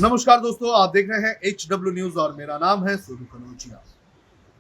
नमस्कार दोस्तों, आप देख रहे हैं HW न्यूज और मेरा नाम है सोनू कनौजिया।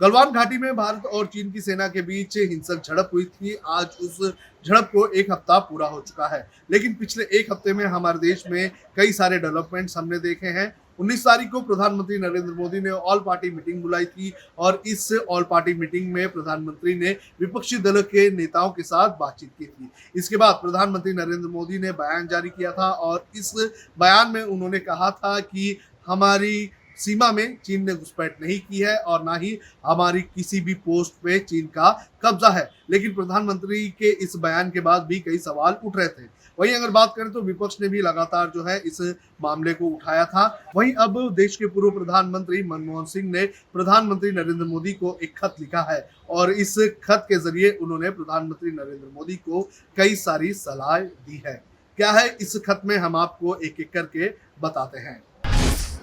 गलवान घाटी में भारत और चीन की सेना के बीच हिंसक झड़प हुई थी। आज उस झड़प को एक हफ्ता पूरा हो चुका है, लेकिन पिछले एक हफ्ते में हमारे देश में कई सारे डेवलपमेंट्स हमने देखे हैं। 19 तारीख को प्रधानमंत्री नरेंद्र मोदी ने ऑल पार्टी मीटिंग बुलाई थी और इस ऑल पार्टी मीटिंग में प्रधानमंत्री ने विपक्षी दल के नेताओं के साथ बातचीत की थी। इसके बाद प्रधानमंत्री नरेंद्र मोदी ने बयान जारी किया था और इस बयान में उन्होंने कहा था कि हमारी सीमा में चीन ने घुसपैठ नहीं की है और ना ही हमारी किसी भी पोस्ट पे चीन का कब्जा है। लेकिन प्रधानमंत्री के इस बयान के बाद भी कई सवाल उठ रहे थे। वहीं अगर बात करें तो विपक्ष ने भी लगातार जो है इस मामले को उठाया था। वहीं अब देश के पूर्व प्रधानमंत्री मनमोहन सिंह ने प्रधानमंत्री नरेंद्र मोदी को एक खत लिखा है और इस खत के जरिए उन्होंने प्रधानमंत्री नरेंद्र मोदी को कई सारी सलाह दी है। क्या है इस खत में, हम आपको एक एक करके बताते हैं।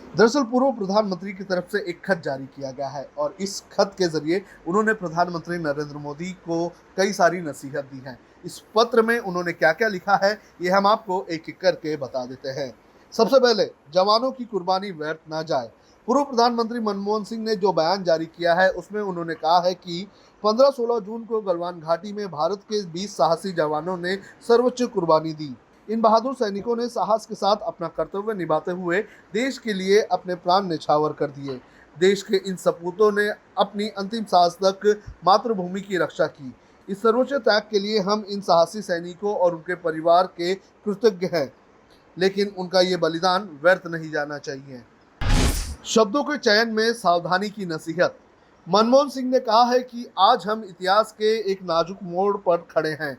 दरअसल पूर्व प्रधानमंत्री की तरफ से एक खत जारी किया गया है और इस खत के जरिए उन्होंने प्रधानमंत्री नरेंद्र मोदी को कई सारी नसीहत दी है। इस पत्र में उन्होंने क्या क्या लिखा है ये हम आपको एक एक करके बता देते हैं। सबसे पहले, जवानों की कुर्बानी व्यर्थ ना जाए। पूर्व प्रधानमंत्री मनमोहन सिंह ने जो बयान जारी किया है उसमें उन्होंने कहा है कि 15-16 जून को गलवान घाटी में भारत के 20 साहसी जवानों ने सर्वोच्च कुर्बानी दी। इन बहादुर सैनिकों ने साहस के साथ अपना कर्तव्य निभाते हुए देश के लिए अपने प्राण न्यौछावर कर दिए। देश के इन सपूतों ने अपनी अंतिम सांस तक मातृभूमि की रक्षा की। इस सर्वोच्च त्याग के लिए हम इन साहसी सैनिकों और उनके परिवार के कृतज्ञ हैं, लेकिन उनका ये बलिदान व्यर्थ नहीं जाना चाहिए। शब्दों के चयन में सावधानी की नसीहत। मनमोहन सिंह ने कहा है कि आज हम इतिहास के एक नाजुक मोड़ पर खड़े हैं।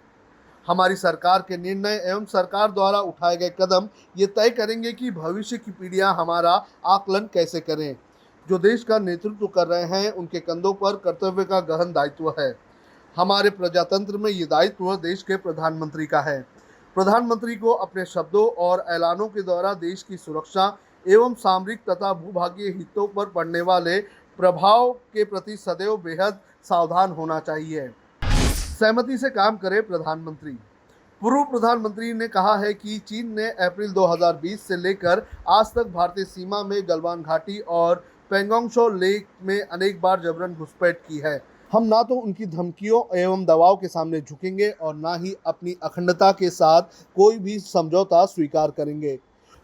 हमारी सरकार के निर्णय एवं सरकार द्वारा उठाए गए कदम ये तय करेंगे कि भविष्य की पीढ़ियां हमारा आकलन कैसे करें। जो देश का नेतृत्व कर रहे हैं उनके कंधों पर कर्तव्य का गहन दायित्व है। हमारे प्रजातंत्र में ये दायित्व देश के प्रधानमंत्री का है। प्रधानमंत्री को अपने शब्दों और ऐलानों के द्वारा देश की सुरक्षा एवं सामरिक तथा भूभागीय हितों पर पड़ने वाले प्रभाव के प्रति सदैव बेहद सावधान होना चाहिए। सहमति से काम करे प्रधानमंत्री। पूर्व प्रधानमंत्री ने कहा है कि चीन ने अप्रैल 2020 से लेकर आज तक भारतीय सीमा में गलवान घाटी और पेंगोंग त्सो लेक में अनेक बार जबरन घुसपैठ की है। हम ना तो उनकी धमकियों एवं दबाव के सामने झुकेंगे और ना ही अपनी अखंडता के साथ कोई भी समझौता स्वीकार करेंगे।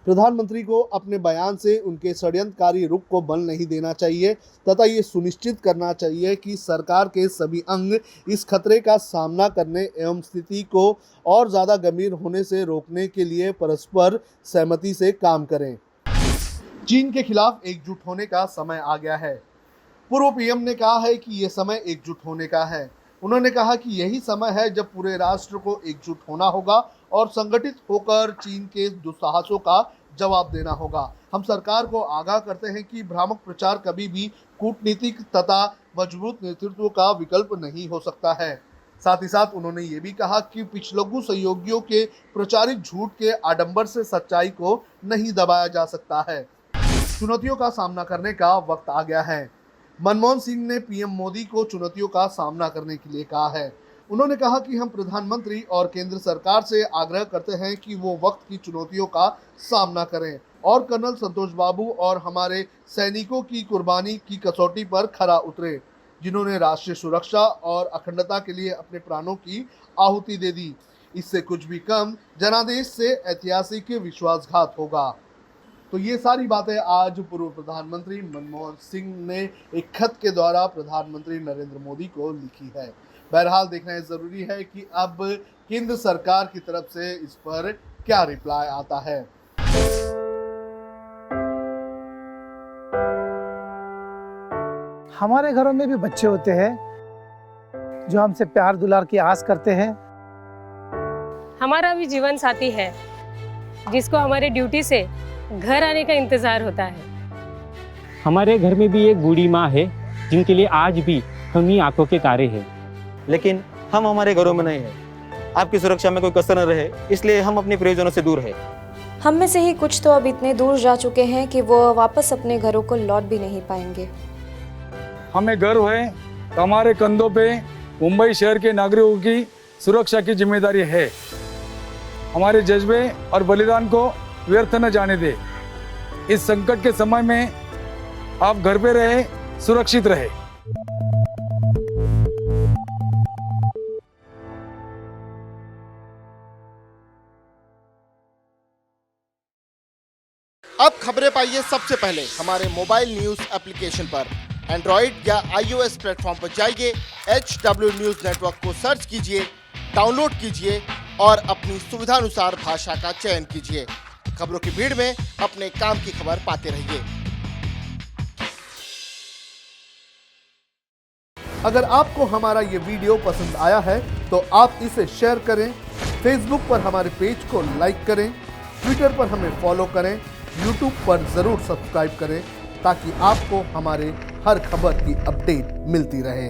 प्रधानमंत्री को अपने बयान से उनके षड्यंत्रकारी रुख को बल नहीं देना चाहिए तथा ये सुनिश्चित करना चाहिए कि सरकार के सभी अंग इस खतरे का सामना करने एवं स्थिति को और ज़्यादा गंभीर होने से रोकने के लिए परस्पर सहमति से काम करें। चीन के खिलाफ एकजुट होने का समय आ गया है। पूर्व पीएम ने कहा है कि ये समय एकजुट होने का है। उन्होंने कहा कि यही समय है जब पूरे राष्ट्र को एकजुट होना होगा और संगठित होकर चीन के दुस्साहसों का जवाब देना होगा। हम सरकार को आगाह करते हैं कि भ्रामक प्रचार कभी भी कूटनीतिक तथा मजबूत नेतृत्व का विकल्प नहीं हो सकता है। साथ ही साथ उन्होंने ये भी कहा कि पिछलग्गू सहयोगियों के प्रचारित झूठ के आडंबर से सच्चाई को नहीं दबाया जा सकता है। चुनौतियों का सामना करने का वक्त आ गया है। मनमोहन सिंह ने पीएम मोदी को चुनौतियों का सामना करने के लिए कहा है। उन्होंने कहा कि हम प्रधानमंत्री और केंद्र सरकार से आग्रह करते हैं कि वो वक्त की चुनौतियों का सामना करें और कर्नल संतोष बाबू और हमारे सैनिकों की कुर्बानी की कसौटी पर खरा उतरे, जिन्होंने राष्ट्रीय सुरक्षा और अखंडता के लिए अपने प्राणों की आहुति दे दी। इससे कुछ भी कम जनादेश से ऐतिहासिक विश्वासघात होगा। तो ये सारी बातें आज पूर्व प्रधानमंत्री मनमोहन सिंह ने एक खत के द्वारा प्रधानमंत्री नरेंद्र मोदी को लिखी है। बहरहाल देखना ये जरूरी है कि अब केंद्र सरकार की तरफ से इस पर क्या रिप्लाई आता है। हमारे घरों में भी बच्चे होते हैं जो हमसे प्यार दुलार की आस करते हैं। हमारा भी जीवन साथी है जिसको हमारे ड्यूटी से घर आने का इंतजार होता है। हमारे घर में भी एक बूढ़ी माँ है जिनके लिए आज भी हम ही आंखों के तारे हैं। लेकिन हम हमारे घरों में नहीं हैं। आपकी सुरक्षा में कोई कसर न रहे, इसलिए हम अपने प्रियजनों से दूर हैं। हम में से ही कुछ तो अब इतने दूर जा चुके हैं कि वो वापस अपने घरों को लौट भी नहीं पाएंगे। हमें गर्व है कि हमारे कंधों पे मुंबई शहर के नागरिकों की सुरक्षा की जिम्मेदारी है। हमारे जज्बे और बलिदान को व्यर्थ न जाने दे। इस संकट के समय में आप घर पे रहे, सुरक्षित रहे। अब खबरें पाइए सबसे पहले हमारे मोबाइल न्यूज एप्लीकेशन पर। एंड्रॉइड या iOS प्लेटफॉर्म पर जाइए, HW न्यूज नेटवर्क को सर्च कीजिए, डाउनलोड कीजिए और अपनी सुविधानुसार भाषा का चयन कीजिए। खबरों की भीड़ में अपने काम की खबर पाते रहिए। अगर आपको हमारा ये वीडियो पसंद आया है तो आप इसे शेयर करें, फेसबुक पर हमारे पेज को लाइक करें, ट्विटर पर हमें फॉलो करें, यूट्यूब पर ज़रूर सब्सक्राइब करें ताकि आपको हमारे हर खबर की अपडेट मिलती रहे।